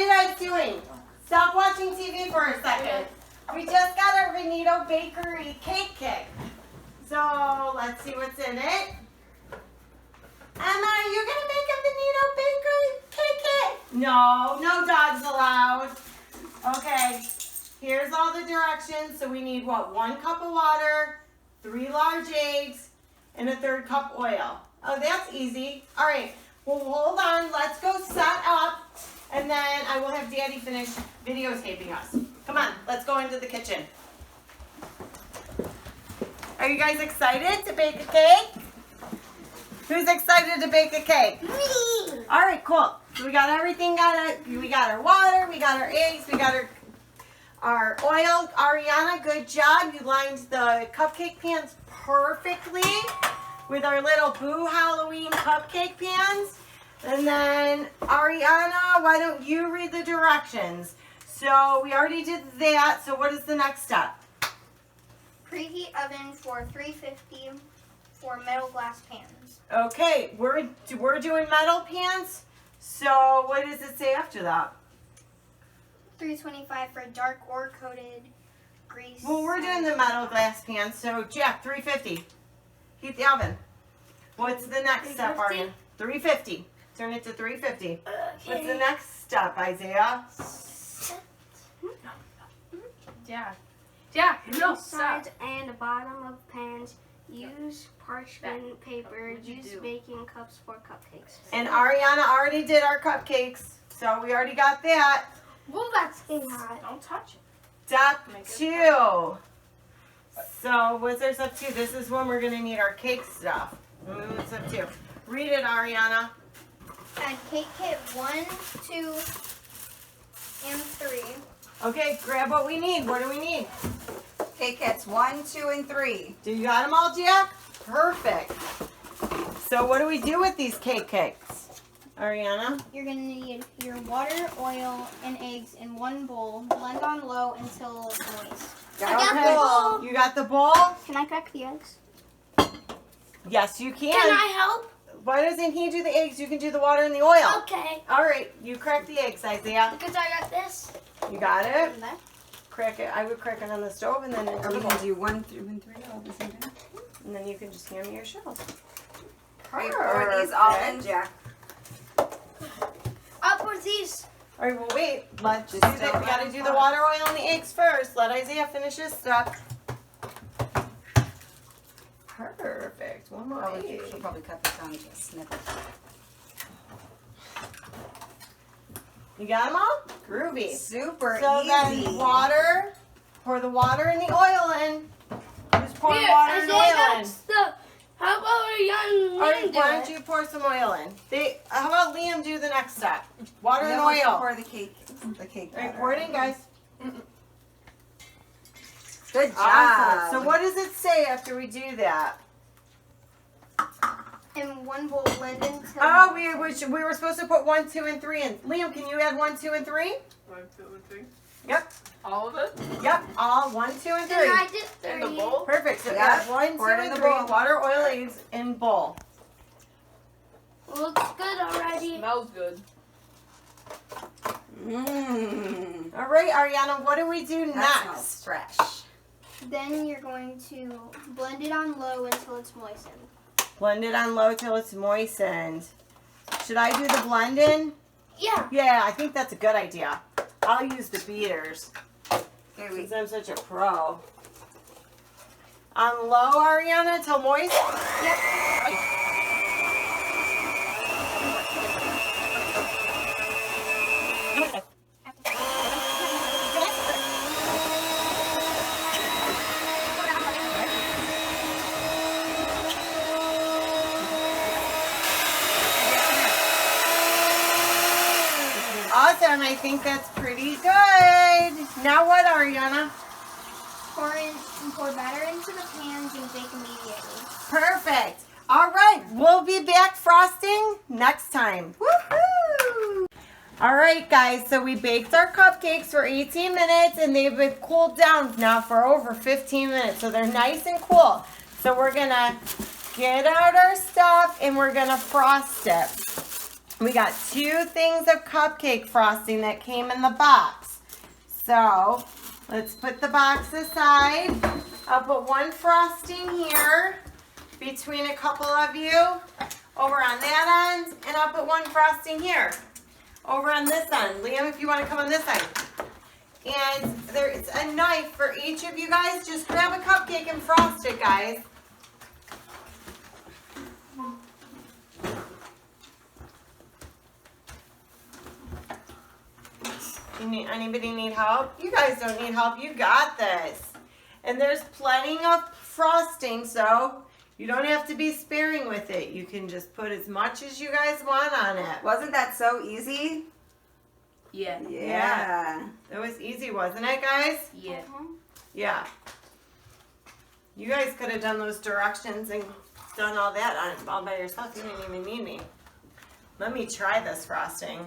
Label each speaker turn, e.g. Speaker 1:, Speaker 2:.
Speaker 1: you guys doing? Stop watching TV for a second. We just got our Veneto Bakery cake kit. So let's see what's in it. Emma, are you gonna make a Veneto Bakery cake kit? No, no dogs allowed. Okay, here's all the directions. So we need what? 1 cup of water, 3 large eggs, and a 1/3 cup oil. Oh, that's easy. All right, well, hold on. Let's go set up, and then I will have Daddy finish videotaping us. Come on, let's go into the kitchen. Are you guys excited to bake a cake? Who's excited to bake a cake?
Speaker 2: Me.
Speaker 1: All right, cool. So we got everything. We got our water. We got our eggs. We got our oil. Ariana, good job. You lined the cupcake pans perfectly with our little Boo Halloween cupcake pans. And then Ariana, why don't you read the directions? So we already did that. So what is the next step?
Speaker 2: Preheat oven for 350 for metal glass pans.
Speaker 1: Okay, we're doing metal pans. So what does it say after that?
Speaker 2: 325 for dark or coated grease.
Speaker 1: Well, we're doing the metal glass pans. So Jack, 350. Heat the oven. What's the next step, Ariana? 350. Turn it to 350. What's the next step, Isaiah?
Speaker 3: Yeah, no,
Speaker 4: Sides and bottom of pans. Use parchment paper. Use baking cups for cupcakes.
Speaker 1: And Ariana already did our cupcakes, so we already got that.
Speaker 4: Well, that's getting hot.
Speaker 3: don't touch it.
Speaker 1: Step 2. So what's our step 2? This is when we're going to need our cake stuff. Step 2. Read it, Ariana.
Speaker 2: Add cake kit 1, 2, and 3.
Speaker 1: Okay, grab what we need. What do we need?
Speaker 5: Cake kits 1, 2, and 3.
Speaker 1: Do you got them all, Jack? Perfect. So what do we do with these cake cakes? Ariana?
Speaker 2: You're going to need your water, oil, and eggs in one bowl. Blend on low until moist.
Speaker 5: Got the bowl.
Speaker 1: You got the bowl?
Speaker 4: Can I crack the eggs?
Speaker 1: Yes, you can.
Speaker 4: Can I help?
Speaker 1: Why doesn't he do the eggs? You can do the water and the oil.
Speaker 4: Okay.
Speaker 1: All right, you crack the eggs, Isaiah.
Speaker 4: Because I got this.
Speaker 1: You got it?
Speaker 2: In there.
Speaker 1: Crack it. I would crack it on the stove and then into
Speaker 5: Are
Speaker 1: the
Speaker 5: we
Speaker 1: bowl.
Speaker 5: going to do 1, 2, and 3 all at the same time?
Speaker 1: And then you can just hand me your shells.
Speaker 5: Wait, are these all in,
Speaker 1: Perfect.
Speaker 5: Jack?
Speaker 4: I'll put these.
Speaker 1: All right, well, wait. Let's
Speaker 5: Just
Speaker 1: do that.
Speaker 5: still
Speaker 1: We got to
Speaker 5: have
Speaker 1: do the
Speaker 5: fun.
Speaker 1: water, oil, and the eggs first. Let Isaiah finish his stuff. Perfect. One more egg.
Speaker 5: She'll probably cut this down to a snippet.
Speaker 1: You got them all? Groovy.
Speaker 5: Super
Speaker 1: So
Speaker 5: easy.
Speaker 1: then water, pour the water and the oil in. Just pour
Speaker 4: Here,
Speaker 1: water and
Speaker 4: Isaiah
Speaker 1: oil in.
Speaker 4: got stuff. How about a young
Speaker 1: All
Speaker 4: man
Speaker 1: right,
Speaker 4: do
Speaker 1: why don't
Speaker 4: it?
Speaker 1: you pour some oil in? How about Liam do the next step? Water and
Speaker 5: Then we can
Speaker 1: oil.
Speaker 5: pour the cake. The cake.
Speaker 1: All right,
Speaker 5: batter.
Speaker 1: pour it in, guys.
Speaker 5: Good job.
Speaker 1: Awesome. So what does it say after we do that?
Speaker 2: In one bowl, blend until
Speaker 1: Oh, we were supposed to put 1, 2, and 3 in. Liam, can you add 1, 2, and 3?
Speaker 3: 1, 2, and 3.
Speaker 1: Yep.
Speaker 3: All of it?
Speaker 1: Yep. All 1, 2, and 3.
Speaker 4: And I did
Speaker 3: In the
Speaker 4: 3.
Speaker 3: bowl?
Speaker 1: Perfect. So
Speaker 5: Yeah.
Speaker 1: add 1, 2,
Speaker 5: Pour it in
Speaker 1: and
Speaker 5: the
Speaker 1: 3.
Speaker 5: bowl.
Speaker 1: Water, oil, eggs in bowl.
Speaker 4: Looks good already.
Speaker 3: Smells good.
Speaker 5: Mmm.
Speaker 1: All right, Ariana, what do we do
Speaker 5: That
Speaker 1: next?
Speaker 5: smells fresh.
Speaker 2: Then you're going to blend it on low until it's moistened.
Speaker 1: Blend it on low till it's moistened. Should I do the blending?
Speaker 4: Yeah.
Speaker 1: Yeah, I think that's a good idea. I'll use the beaters
Speaker 5: Okay, we
Speaker 1: because I'm such a pro. On low, Ariana, till moist? Awesome, I think that's pretty good. Now what, Ariana?
Speaker 2: Pour batter into the pans and bake immediately.
Speaker 1: Perfect. All right, we'll be back frosting next time. Woohoo! All right, guys, so we baked our cupcakes for 18 minutes, and they've been cooled down now for over 15 minutes, so they're nice and cool. So we're going to get out our stuff, and we're going to frost it. We got 2 things of cupcake frosting that came in the box. So let's put the box aside. I'll put 1 frosting here between a couple of you over on that end, and I'll put 1 frosting here over on this end. Liam, if you want to come on this side. And there's a knife for each of you guys. Just grab a cupcake and frost it, guys. Anybody need help? You guys don't need help. You got this. And there's plenty of frosting, so you don't have to be sparing with it. You can just put as much as you guys want on it.
Speaker 5: Wasn't that so easy?
Speaker 3: Yeah.
Speaker 5: Yeah.
Speaker 1: It was easy, wasn't it, guys?
Speaker 3: Yeah.
Speaker 1: Yeah. You guys could have done those directions and done all that all by yourself. You didn't even need me. Let me try this frosting.